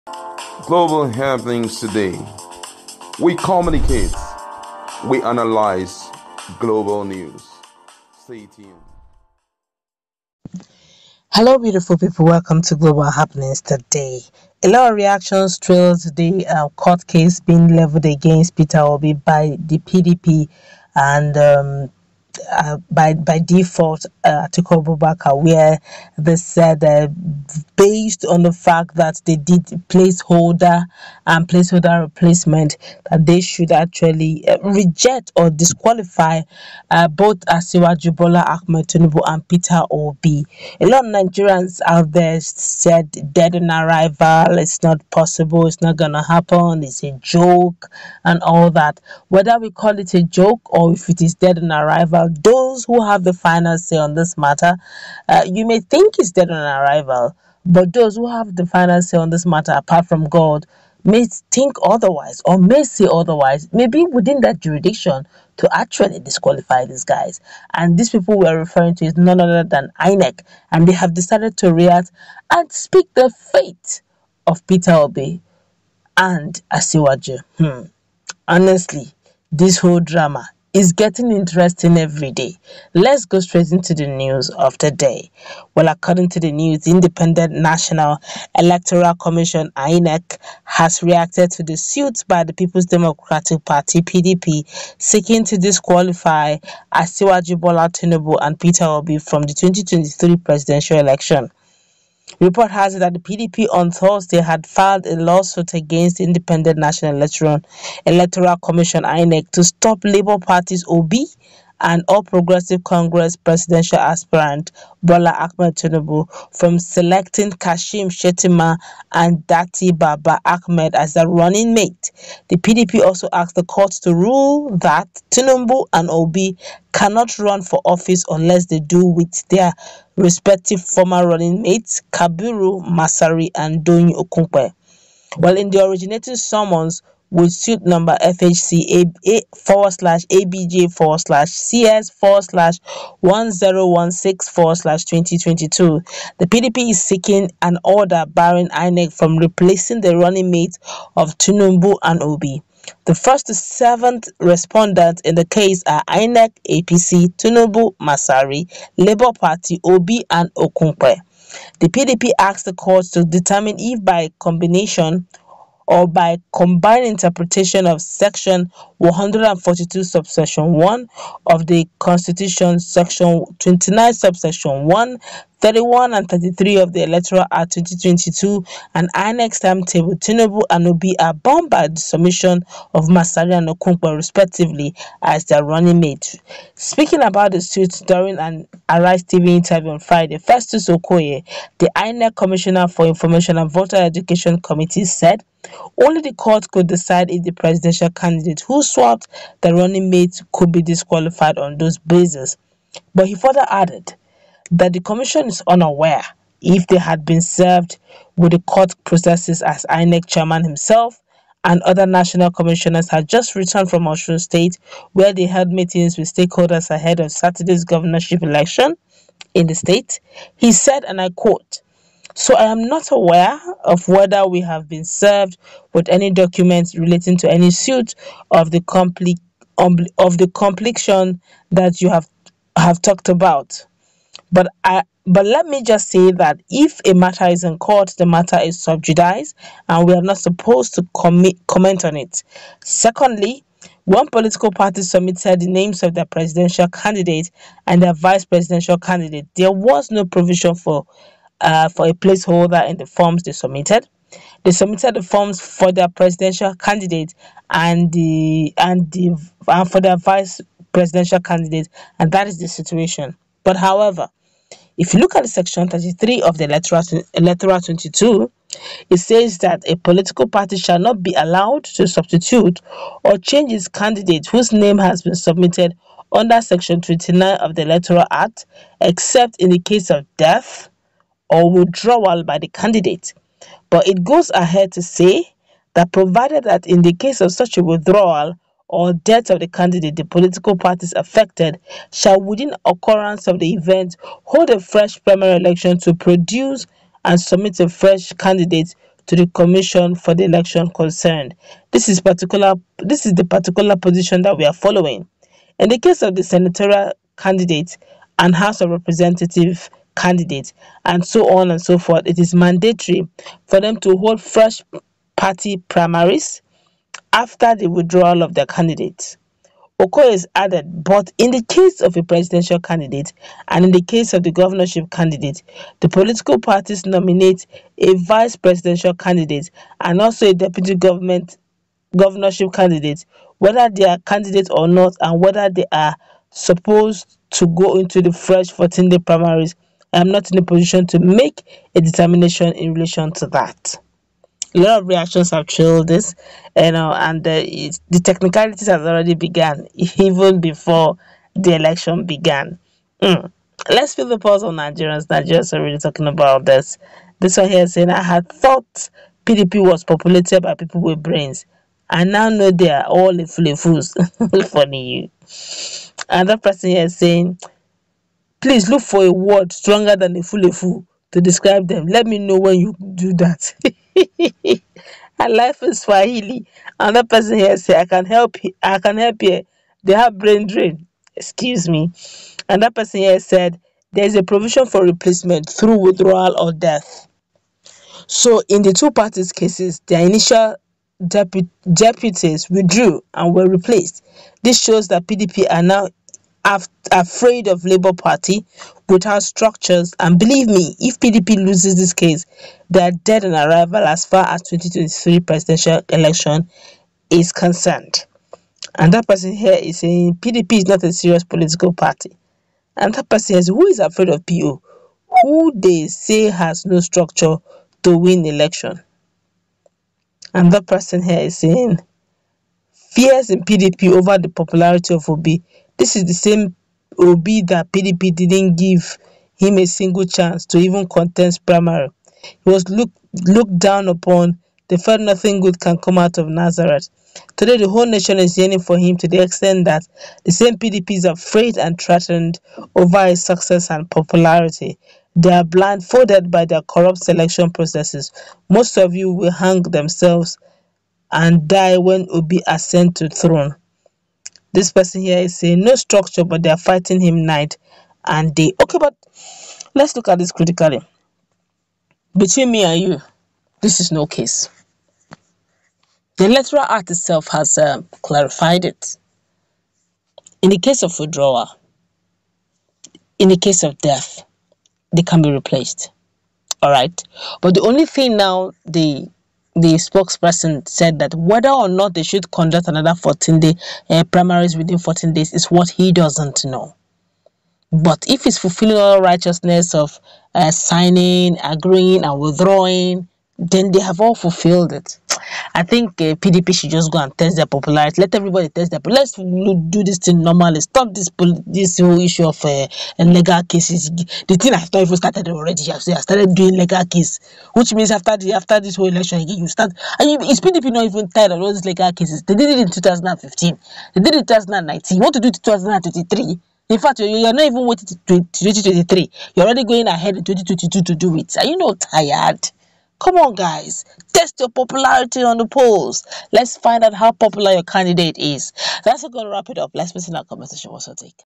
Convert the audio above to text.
Global happenings today. We communicate, we analyze global news. Stay tuned. Hello, beautiful people. Welcome to Global Happenings today. A lot of reactions trailed the court case being leveled against Peter Obi by the PDP and by default Atiku Abubakar, where they said based on the fact that they did placeholder and placeholder replacement, that they should actually reject or disqualify both Asiwaju Bola Ahmed Tinubu and Peter Obi. A lot of Nigerians out there said dead on arrival, it's not possible, it's not gonna happen, it's a joke and all that. Whether we call it a joke or if it is dead on arrival, those who have the final say on this matter, you may think it's dead on arrival, but those who have the final say on this matter, apart from God, may think otherwise or may say otherwise, maybe within that jurisdiction to actually disqualify these guys. And these people we are referring to is none other than INEC, and they have decided to react and speak the fate of Peter Obi and Asiwaju. Honestly, this whole drama is getting interesting every day. Let's go straight into the news of the day. Well, according to the news, the Independent National Electoral Commission (INEC) has reacted to the suit by the People's Democratic Party (PDP) seeking to disqualify Asiwaju Bola Tinubu and Peter Obi from the 2023 presidential election. Report has it that the PDP on Thursday had filed a lawsuit against the Independent National Electoral Commission (INEC) to stop Labour Party's Obi and All Progressive Congress presidential aspirant Bola Ahmed Tinubu from selecting Kashim Shettima and Datti Baba Ahmed as their running mate. The PDP also asked the court to rule that Tinubu and Obi cannot run for office unless they do with their respective former running mates Kabiru Masari and Doyin Okunkwe. Well, in the originating summons with suit number FHC/ABJ/CS/1016/2022, the PDP is seeking an order barring INEC from replacing the running mate of Tinubu and Obi. The first to seventh respondents in the case are INEC, APC, Tinubu, Masari, Labour Party, Obi, and Okunkwe. The PDP asked the court to determine if by combination or by combined interpretation of Section 142 subsection 1 of the Constitution, Section 29 subsection 1, 31 and 33 of the Electoral Act 2022 and INEC's timetable, Tinubu and Obi are bound by the submission of Masari and Okunkwe respectively as their running mate. Speaking about the suit during an Arise TV interview on Friday, Festus Okoye, the INEC Commissioner for Information and Voter Education Committee, said only the court could decide if the presidential candidate who swapped the running mate could be disqualified on those bases. But he further added that the commission is unaware if they had been served with the court processes as INEC chairman himself and other national commissioners had just returned from Osun State, where they held meetings with stakeholders ahead of Saturday's governorship election in the state. He said, and I quote, "So I am not aware of whether we have been served with any documents relating to any suit of the complexion that you have talked about. But let me just say that if a matter is in court, the matter is sub judice, and we are not supposed to comment on it. Secondly, one political party submitted the names of their presidential candidate and their vice presidential candidate. There was no provision for a placeholder in the forms they submitted. They submitted the forms for their presidential candidate and for their vice presidential candidate, and that is the situation. But however, if you look at the section 33 of the electoral 22, it says that a political party shall not be allowed to substitute or change its candidate whose name has been submitted under section 29 of the Electoral Act, except in the case of death or withdrawal by the candidate. But it goes ahead to say that provided that in the case of such a withdrawal or death of the candidate, the political parties affected shall, within occurrence of the event, hold a fresh primary election to produce and submit a fresh candidate to the commission for the election concerned. This is the particular position that we are following. In the case of the senatorial candidate and House of Representative candidate and so on and so forth, it is mandatory for them to hold fresh party primaries after the withdrawal of their candidates. Okoye is added, but in the case of a presidential candidate and in the case of the governorship candidate, the political parties nominate a vice presidential candidate and also a deputy governorship candidate, whether they are candidates or not, and whether they are supposed to go into the fresh 14-day primaries. I am not in a position to make a determination in relation to that. A lot of reactions have trailed this, and the technicalities has already begun even before the election began. Mm. Let's feel the pulse on Nigerians. Nigerians are really talking about this. This one here is saying, I had thought PDP was populated by people with brains. I now know they are all fools. Funny you. Another person here is saying, please look for a word stronger than a fool to describe them. Let me know when you do that. Her life is Swahili. Another person here say, I can help here. They have brain drain. Excuse me. Another person here said, there is a provision for replacement through withdrawal or death. So in the two parties' cases, their initial deputies withdrew and were replaced. This shows that PDP are now afraid of Labour Party without structures, and believe me, if PDP loses this case, they are dead on arrival as far as 2023 presidential election is concerned. And that person here is saying PDP is not a serious political party. And that person says, who is afraid of PO? Who they say has no structure to win election. And that person here is saying fears in PDP over the popularity of Obi. This is the same Obi that PDP didn't give him a single chance to even contest primary. He was looked down upon. They felt nothing good can come out of Nazareth. Today, the whole nation is yearning for him to the extent that the same PDP is afraid and threatened over his success and popularity. They are blindfolded by their corrupt selection processes. Most of you will hang themselves and die when Obi ascends to throne. This person here is saying no structure, but they are fighting him night and day. Okay, but let's look at this critically. Between me and you, this is no case. The Electoral Act itself has clarified it. In the case of withdrawal, in the case of death, they can be replaced. All right. But the only thing now, the spokesperson said that whether or not they should conduct another 14-day primaries within 14 days is what he doesn't know. But if it's fulfilling all righteousness of signing, agreeing, and withdrawing, then they have all fulfilled it. I think PDP should just go and test their popularity. Let everybody test their. Let's do this thing normally. Stop this whole issue of legal cases. The thing has not even started already. You have started doing legal case, which means after this whole election again, you start. And is PDP not even tired of all these legal cases? They did it in 2015. They did it in 2019. You want to do it in 2023? In fact, you're not even waiting to 2023. You're already going ahead in 2022 to do it. Are you not tired? Come on, guys. Test your popularity on the polls. Let's find out how popular your candidate is. That's going to wrap it up. Let's listen to our conversation. What's your take?